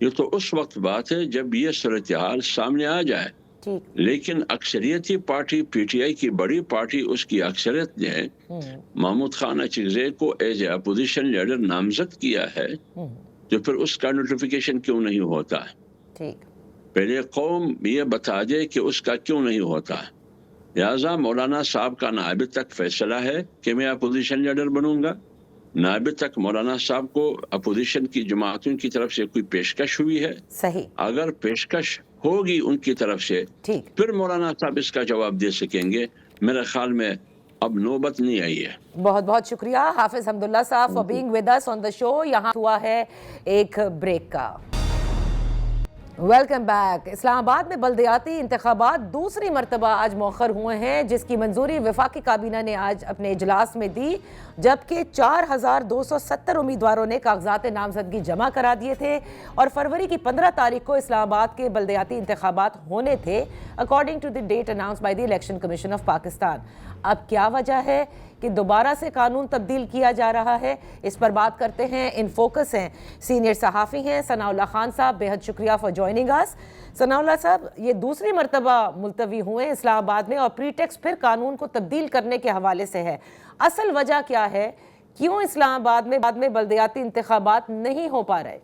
[SPEAKER 4] یہ تو اس وقت بات ہے جب یہ صورتحال سامنے آ جائے. لیکن اکثریتی پارٹی PTI کی بڑی پارٹی، اس کی اکثریت نے محمود خان اچکزئی کو ایز اے اپوزیشن لیڈر نامزد کیا ہے، تو پھر اس کا نوٹیفیکیشن کیوں نہیں ہوتا؟ پہلے قوم یہ بتا دے کہ اس کا کیوں نہیں ہوتا. لہٰذا مولانا صاحب کا نہ ابھی تک فیصلہ ہے کہ میں اپوزیشن لیڈر بنوں گا، نہ ابھی تک مولانا صاحب کو اپوزیشن کی جماعتوں کی طرف سے کوئی پیشکش ہوئی ہے.
[SPEAKER 2] صحیح،
[SPEAKER 4] اگر پیشکش ہوگی ان کی طرف سے پھر مولانا صاحب اس کا جواب دے سکیں گے. میرے خیال میں اب نوبت نہیں آئی ہے.
[SPEAKER 2] بہت بہت شکریہ حافظ حمداللہ صاحب فار بینگ ود اس آن دا شو. یہاں ہوا ہے ایک بریک کا. Welcome back. اسلام آباد میں بلدیاتی انتخابات دوسری مرتبہ آج مؤخر ہوئے ہیں، جس کی منظوری وفاقی کابینہ نے آج اپنے اجلاس میں دی، جبکہ 4270 امیدواروں نے کاغذات نامزدگی جمع کرا دیے تھے اور فروری کی 15 تاریخ کو اسلام آباد کے بلدیاتی انتخابات ہونے تھے according to the date announce by the Election Commission of Pakistan. اب کیا وجہ ہے کہ دوبارہ سے قانون تبدیل کیا جا رہا ہے؟ اس پر بات کرتے ہیں. ان فوکس ہیں سینئر صحافی ہیں ثناء اللہ خان صاحب. بہت شکریہ فار جوائننگ اس. ثناء اللہ صاحب، یہ دوسری مرتبہ ملتوی ہوئے اسلام آباد میں اور پری ٹیکسٹ پھر قانون کو تبدیل کرنے کے حوالے سے ہے. اصل وجہ کیا ہے؟ کیوں اسلام آباد میں بلدیاتی انتخابات نہیں ہو پا رہے؟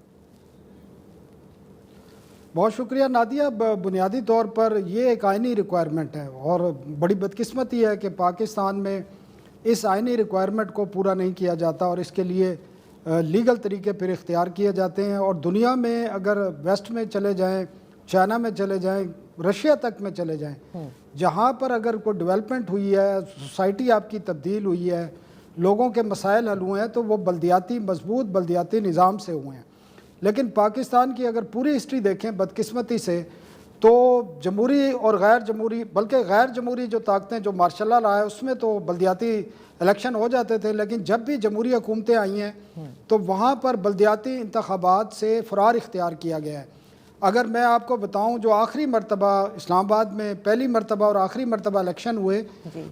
[SPEAKER 5] بہت شکریہ نادیہ. بنیادی طور پر یہ ایک آئینی ریکوائرمنٹ ہے اور بڑی بدقسمتی ہے کہ پاکستان میں اس آئینی ریکوائرمنٹ کو پورا نہیں کیا جاتا اور اس کے لیے لیگل طریقے پھر اختیار کیے جاتے ہیں. اور دنیا میں اگر ویسٹ میں چلے جائیں، چائنا میں چلے جائیں، رشیا تک میں چلے جائیں، جہاں پر اگر کوئی ڈیولپمنٹ ہوئی ہے، سوسائٹی آپ کی تبدیل ہوئی ہے، لوگوں کے مسائل حل ہوئے ہیں، تو وہ بلدیاتی مضبوط بلدیاتی نظام سے ہوئے ہیں. لیکن پاکستان کی اگر پوری ہسٹری دیکھیں بدقسمتی سے، تو جمہوری اور غیر جمہوری، بلکہ غیر جمہوری جو طاقتیں جو مارشل لا رہا ہے اس میں تو بلدیاتی الیکشن ہو جاتے تھے، لیکن جب بھی جمہوری حکومتیں آئی ہیں تو وہاں پر بلدیاتی انتخابات سے فرار اختیار کیا گیا ہے. اگر میں آپ کو بتاؤں، جو آخری مرتبہ اسلام آباد میں پہلی مرتبہ اور آخری مرتبہ الیکشن ہوئے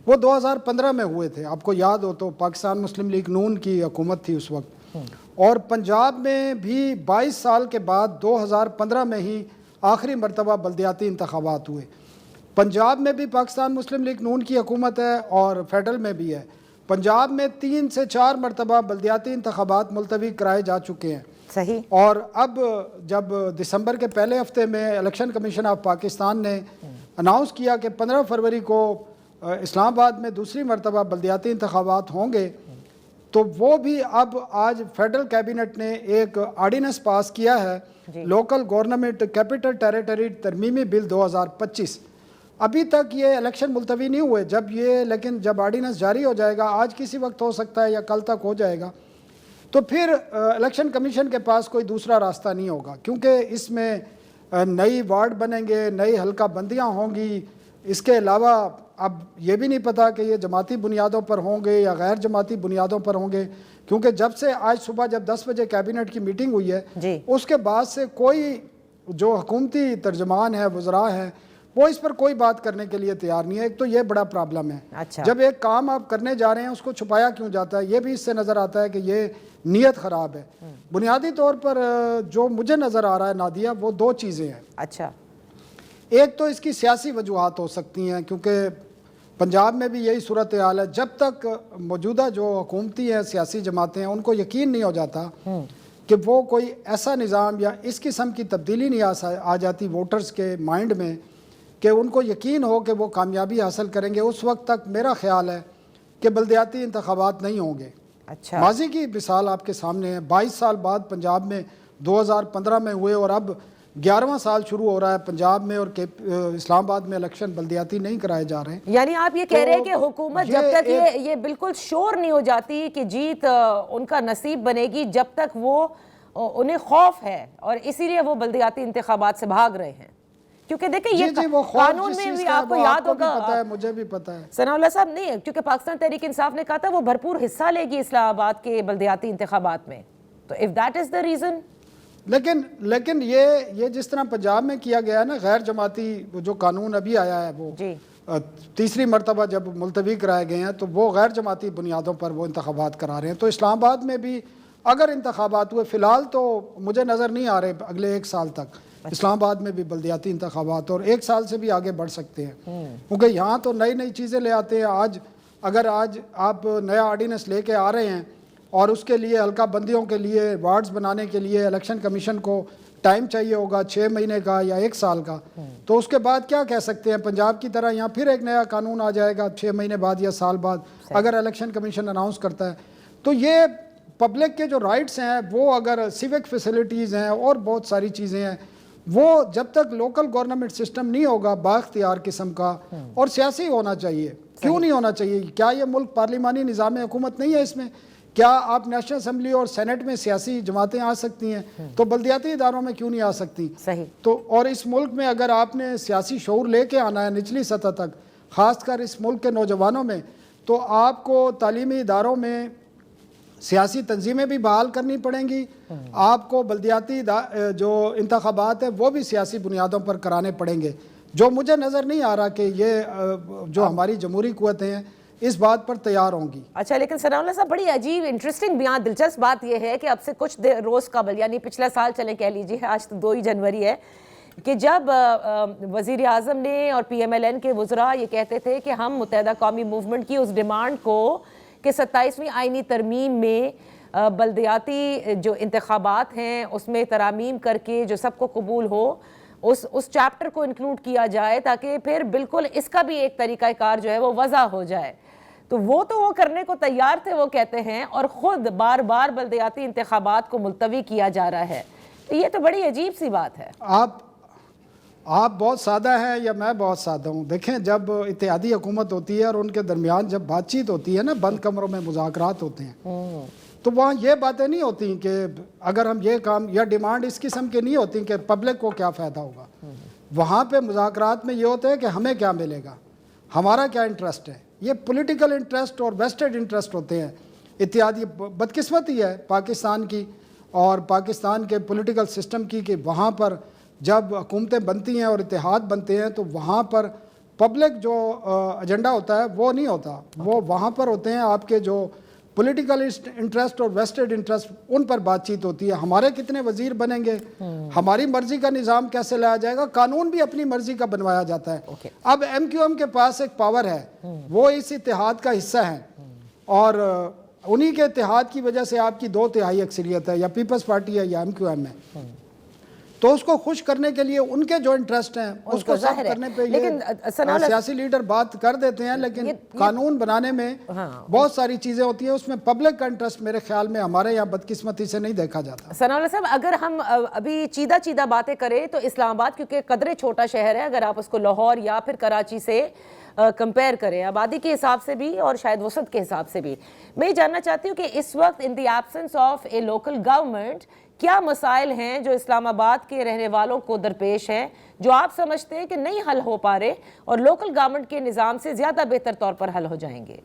[SPEAKER 5] وہ 2015 میں ہوئے تھے. آپ کو یاد ہو تو پاکستان مسلم لیگ نون کی حکومت تھی اس وقت. اور پنجاب میں بھی 22 سال کے بعد 2015 میں ہی آخری مرتبہ بلدیاتی انتخابات ہوئے. پنجاب میں بھی پاکستان مسلم لیگ نون کی حکومت ہے اور فیڈرل میں بھی ہے. پنجاب میں 3 سے 4 مرتبہ بلدیاتی انتخابات ملتوی کرائے جا چکے ہیں.
[SPEAKER 2] صحیح.
[SPEAKER 5] اور اب جب دسمبر کے پہلے ہفتے میں الیکشن کمیشن آف پاکستان نے اناؤنس کیا کہ 15 فروری کو اسلام آباد میں دوسری مرتبہ بلدیاتی انتخابات ہوں گے، تو وہ بھی اب آج فیڈرل کیبنٹ نے ایک آرڈیننس پاس کیا ہے، لوکل گورنمنٹ کیپٹل ٹیریٹری ترمیمی بل 2025. ابھی تک یہ الیکشن ملتوی نہیں ہوئے. لیکن جب آرڈیننس جاری ہو جائے گا، آج کسی وقت ہو سکتا ہے یا کل تک ہو جائے گا، تو پھر الیکشن کمیشن کے پاس کوئی دوسرا راستہ نہیں ہوگا، کیونکہ اس میں نئی وارڈ بنیں گے، نئی حلقہ بندیاں ہوں گی. اس کے علاوہ اب یہ بھی نہیں پتا کہ یہ جماعتی بنیادوں پر ہوں گے یا غیر جماعتی بنیادوں پر ہوں گے، کیونکہ جب سے آج صبح جب 10 بجے کیبنٹ کی میٹنگ ہوئی ہے، اس کے بعد سے کوئی جو حکومتی ترجمان ہے، وزراء ہیں، وہ اس پر کوئی بات کرنے کے لیے تیار نہیں ہے. ایک تو یہ بڑا پرابلم ہے. جب ایک کام آپ کرنے جا رہے ہیں اس کو چھپایا کیوں جاتا ہے؟ یہ بھی اس سے نظر آتا ہے کہ یہ نیت خراب ہے. بنیادی طور پر جو مجھے نظر آ رہا ہے نادیہ، وہ 2 چیزیں ہیں.
[SPEAKER 2] اچھا.
[SPEAKER 5] ایک تو اس کی سیاسی وجوہات ہو سکتی ہیں، کیونکہ پنجاب میں بھی یہی صورتحال ہے. جب تک موجودہ جو حکومتی ہیں سیاسی جماعتیں ہیں ان کو یقین نہیں ہو جاتا کہ وہ کوئی ایسا نظام یا اس قسم کی تبدیلی نہیں آ جاتی ووٹرز کے مائنڈ میں کہ ان کو یقین ہو کہ وہ کامیابی حاصل کریں گے، اس وقت تک میرا خیال ہے کہ بلدیاتی انتخابات نہیں ہوں گے.
[SPEAKER 2] اچھا.
[SPEAKER 5] ماضی کی مثال آپ کے سامنے ہے. 22 سال بعد پنجاب میں 2015 میں ہوئے اور اب 11واں سال شروع ہو رہا ہے پنجاب میں، اور اسلام آباد میں الیکشن بلدیاتی نہیں کرائے جا رہے ہیں.
[SPEAKER 2] یعنی آپ یہ کہہ رہے ہیں کہ حکومت جب تک یہ بالکل شور نہیں ہو جاتی کہ جیت ان کا نصیب بنے گی، جب تک وہ انہیں خوف ہے اور اسی لیے وہ بلدیاتی انتخابات سے بھاگ رہے ہیں. کیونکہ دیکھیں یہ قانون میں بھی آپ کو یاد ہوگا،
[SPEAKER 5] مجھے بھی پتہ ہے
[SPEAKER 2] ثناء اللہ صاحب، نہیں ہے کیونکہ پاکستان تحریک انصاف نے کہا تھا وہ بھرپور حصہ لے گی اسلام آباد کے بلدیاتی انتخابات میں. تو if that is the reason.
[SPEAKER 5] لیکن یہ جس طرح پنجاب میں کیا گیا ہے نا، غیر جماعتی جو قانون ابھی آیا ہے وہ تیسری مرتبہ جب ملتوی کرائے گئے ہیں، تو وہ غیر جماعتی بنیادوں پر وہ انتخابات کرا رہے ہیں. تو اسلام آباد میں بھی اگر انتخابات ہوئے، فی الحال تو مجھے نظر نہیں آ رہے اگلے 1 سال تک اسلام آباد میں بھی بلدیاتی انتخابات، اور 1 سال سے بھی آگے بڑھ سکتے ہیں، کیونکہ یہاں تو نئی چیزیں لے آتے ہیں. اگر آج آپ نیا آرڈیننس لے کے آ رہے ہیں اور اس کے لیے حلقہ بندیوں کے لیے وارڈز بنانے کے لیے الیکشن کمیشن کو ٹائم چاہیے ہوگا 6 مہینے کا یا 1 سال کا، تو اس کے بعد کیا کہہ سکتے ہیں؟ پنجاب کی طرح یہاں پھر ایک نیا قانون آ جائے گا 6 مہینے بعد یا سال بعد اگر الیکشن کمیشن اناؤنس کرتا ہے. تو یہ پبلک کے جو رائٹس ہیں، وہ اگر سیوک فیسلٹیز ہیں اور بہت ساری چیزیں ہیں، وہ جب تک لوکل گورنمنٹ سسٹم نہیں ہوگا بااختیار قسم کا اور سیاسی ہونا چاہیے. کیوں نہیں ہونا چاہیے؟ کیا یہ ملک پارلیمانی نظام حکومت نہیں ہے؟ اس میں کیا آپ نیشنل اسمبلی اور سینٹ میں سیاسی جماعتیں آ سکتی ہیں تو بلدیاتی اداروں میں کیوں نہیں آ سکتی؟
[SPEAKER 2] صحیح.
[SPEAKER 5] تو اور اس ملک میں اگر آپ نے سیاسی شعور لے کے آنا ہے نچلی سطح تک، خاص کر اس ملک کے نوجوانوں میں، تو آپ کو تعلیمی اداروں میں سیاسی تنظیمیں بھی بحال کرنی پڑیں گی. آپ کو بلدیاتی جو انتخابات ہیں وہ بھی سیاسی بنیادوں پر کرانے پڑیں گے، جو مجھے نظر نہیں آ رہا کہ یہ جو ہماری جمہوری قوتیں ہیں اس بات پر تیار ہوں گی.
[SPEAKER 2] اچھا، لیکن ثناء اللہ صاحب بڑی عجیب انٹرسٹنگ بیان، دلچسپ بات یہ ہے کہ اب سے کچھ روز قبل، یعنی پچھلا سال چلیں کہہ لیجیے، آج تو 2 جنوری ہے، کہ جب وزیر اعظم نے اور پی ایم ایل این کے وزراء یہ کہتے تھے کہ ہم متحدہ قومی موومنٹ کی اس ڈیمانڈ کو کہ 27ویں آئینی ترمیم میں بلدیاتی جو انتخابات ہیں اس میں ترامیم کر کے جو سب کو قبول ہو، اس چیپٹر کو انکلوڈ کیا جائے تاکہ پھر بالکل اس کا بھی ایک طریقہ کار جو ہے وہ وضع ہو جائے، تو وہ کرنے کو تیار تھے وہ کہتے ہیں، اور خود بار بار بلدیاتی انتخابات کو ملتوی کیا جا رہا ہے. تو یہ تو بڑی عجیب سی بات ہے.
[SPEAKER 5] آپ بہت سادہ ہیں یا میں بہت سادہ ہوں؟ دیکھیں، جب اتحادی حکومت ہوتی ہے اور ان کے درمیان جب بات چیت ہوتی ہے نا، بند کمروں میں مذاکرات ہوتے ہیں، تو وہاں یہ باتیں نہیں ہوتی کہ اگر ہم یہ کام یا ڈیمانڈ اس قسم کے نہیں ہوتی کہ پبلک کو کیا فائدہ ہوگا. وہاں پہ مذاکرات میں یہ ہوتا ہے کہ ہمیں کیا ملے گا، ہمارا کیا انٹرسٹ ہے. یہ پولیٹیکل انٹرسٹ اور ویسٹڈ انٹرسٹ ہوتے ہیں. اتحادی بدقسمتی ہے پاکستان کی اور پاکستان کے پولیٹیکل سسٹم کی کہ وہاں پر جب حکومتیں بنتی ہیں اور اتحاد بنتے ہیں تو وہاں پر پبلک جو ایجنڈا ہوتا ہے وہ نہیں ہوتا، وہ وہاں پر ہوتے ہیں آپ کے جو پولیٹیکل انٹرسٹ اور ویسٹڈ انٹرسٹ، ان پر بات چیت ہوتی ہے. ہمارے کتنے وزیر بنیں گے، ہماری مرضی کا نظام کیسے لایا جائے گا، قانون بھی اپنی مرضی کا بنوایا جاتا ہے. اب ایم کیو ایم کے پاس ایک پاور ہے، وہ اس اتحاد کا حصہ ہیں، اور انہی کے اتحاد کی وجہ سے آپ کی 2/3 اکثریت ہے، یا پیپلز پارٹی ہے یا ایم کیو ایم ہے. تو اس کو خوش کرنے کے لیے ان کے جو انٹرسٹ ہیں اس کو ظاہر کرنے پہ یہ سیاسی لیڈر بات کر دیتے ہیں، لیکن قانون بنانے میں بہت ساری چیزیں ہوتی ہیں، اس میں پبلک کا انٹرسٹ میرے خیال میں ہمارے یہاں بدقسمتی سے نہیں دیکھا جاتا.
[SPEAKER 2] ثناء اللہ صاحب، اگر ہم ابھی چیدہ باتیں کریں تو اسلام آباد کیونکہ قدرے چھوٹا شہر ہے، اگر آپ اس کو لاہور یا پھر کراچی سے کمپیئر کریں آبادی کے حساب سے بھی اور شاید وسعت کے حساب سے بھی، میں یہ جاننا چاہتی ہوں کہ اس وقت in the absence of a local government کیا مسائل ہیں جو اسلام آباد کے رہنے والوں کو درپیش ہیں جو آپ سمجھتے ہیں کہ نہیں حل ہو پا رہے اور لوکل گورنمنٹ کے نظام سے زیادہ بہتر طور پر حل ہو جائیں گے؟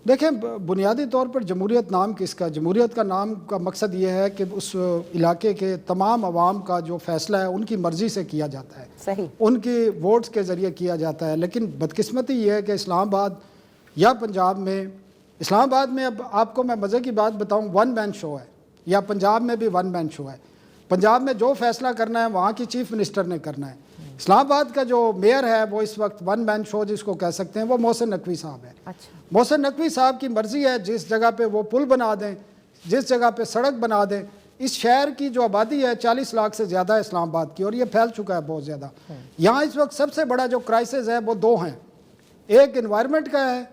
[SPEAKER 5] دیکھیں، بنیادی طور پر جمہوریت نام کس کا؟ جمہوریت کا نام کا مقصد یہ ہے کہ اس علاقے کے تمام عوام کا جو فیصلہ ہے ان کی مرضی سے کیا جاتا ہے،
[SPEAKER 2] صحیح،
[SPEAKER 5] ان کی ووٹس کے ذریعے کیا جاتا ہے. لیکن بدقسمتی یہ ہے کہ اسلام آباد یا پنجاب میں، اسلام آباد میں اب آپ کو میں مزے کی بات بتاؤں، 1 مین شو ہے، یا پنجاب میں بھی 1 مین شو ہے. پنجاب میں جو فیصلہ کرنا ہے وہاں کی چیف منسٹر نے کرنا ہے. اسلام آباد کا جو میئر ہے وہ اس وقت 1 مین شو جس کو کہہ سکتے ہیں وہ محسن نقوی صاحب ہے. محسن نقوی صاحب کی مرضی ہے، جس جگہ پہ وہ پل بنا دیں، جس جگہ پہ سڑک بنا دیں. اس شہر کی جو آبادی ہے 40 لاکھ سے زیادہ ہے اسلام آباد کی، اور یہ پھیل چکا ہے بہت زیادہ. یہاں اس وقت سب سے بڑا جو کرائسس ہے وہ 2 ہیں، ایک انوائرمنٹ کا ہے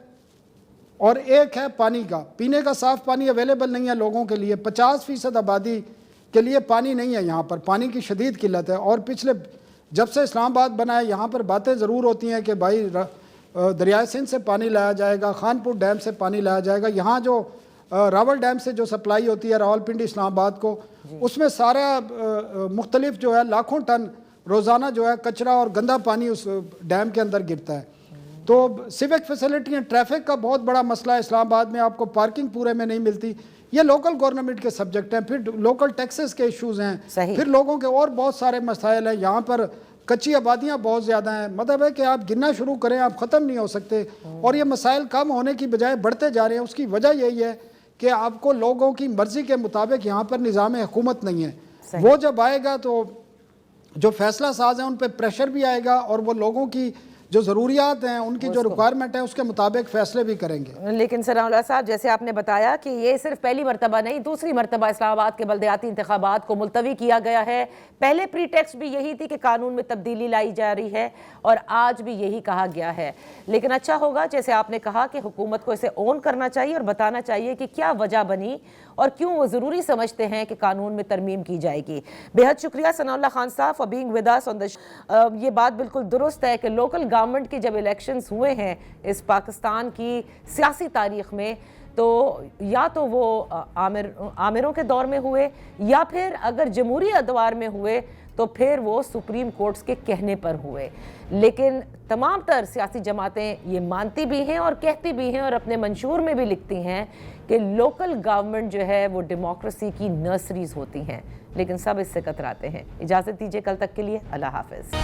[SPEAKER 5] اور ایک ہے پانی کا. پینے کا صاف پانی اویلیبل نہیں ہے لوگوں کے لیے. 50% آبادی کے لیے پانی نہیں ہے یہاں پر، پانی کی شدید قلت ہے. اور پچھلے جب سے اسلام آباد بنا ہے یہاں پر باتیں ضرور ہوتی ہیں کہ بھائی دریائے سندھ سے پانی لایا جائے گا، خانپور ڈیم سے پانی لایا جائے گا. یہاں جو راول ڈیم سے جو سپلائی ہوتی ہے راولپنڈی اسلام آباد کو، اس میں سارا مختلف جو ہے لاکھوں ٹن روزانہ جو ہے کچرا اور گندا پانی اس ڈیم کے اندر گرتا ہے. تو سیوک فیسلٹی ٹریفک کا بہت بڑا مسئلہ ہے اسلام آباد میں، آپ کو پارکنگ پورے میں نہیں ملتی. یہ لوکل گورنمنٹ کے سبجیکٹ ہیں. پھر لوکل ٹیکسز کے ایشوز ہیں، پھر لوگوں کے اور بہت سارے مسائل ہیں. یہاں پر کچی آبادیاں بہت زیادہ ہیں. مطلب ہے کہ آپ گننا شروع کریں آپ ختم نہیں ہو سکتے، اور یہ مسائل کم ہونے کی بجائے بڑھتے جا رہے ہیں. اس کی وجہ یہی ہے کہ آپ کو لوگوں کی مرضی کے مطابق یہاں پر نظام حکومت نہیں ہے. وہ جب آئے گا تو جو فیصلہ ساز ہیں ان پہ پریشر بھی آئے گا، اور وہ لوگوں کی جو ضروریات ہیں ان کی جو ریکوائرمنٹ ہے اس کے مطابق فیصلے بھی کریں گے.
[SPEAKER 2] لیکن ثناء اللہ صاحب، جیسے آپ نے بتایا کہ یہ صرف پہلی مرتبہ نہیں، دوسری مرتبہ اسلام آباد کے بلدیاتی انتخابات کو ملتوی کیا گیا ہے. پہلے پری ٹیکسٹ بھی یہی تھی کہ قانون میں تبدیلی لائی جا رہی ہے، اور آج بھی یہی کہا گیا ہے. لیکن اچھا ہوگا جیسے آپ نے کہا کہ حکومت کو اسے اون کرنا چاہیے اور بتانا چاہیے کہ کیا وجہ بنی اور کیوں وہ ضروری سمجھتے ہیں کہ قانون میں ترمیم کی جائے گی. بہت شکریہ ثناء اللہ خان صاحب فار بینگ ود اس آن دا. یہ بات بالکل درست ہے کہ لوکل گورنمنٹ کی جب الیکشنز ہوئے ہیں اس پاکستان کی سیاسی تاریخ میں، تو یا تو وہ آمروں کے دور میں ہوئے یا پھر اگر جمہوری ادوار میں ہوئے تو پھر وہ سپریم کورٹس کے کہنے پر ہوئے. لیکن تمام تر سیاسی جماعتیں یہ مانتی بھی ہیں اور کہتی بھی ہیں اور اپنے منشور میں بھی لکھتی ہیں کہ لوکل گورنمنٹ جو ہے وہ ڈیموکریسی کی نرسریز ہوتی ہیں، لیکن سب اس سے کتراتے ہیں. اجازت دیجیے کل تک کے لیے، اللہ حافظ.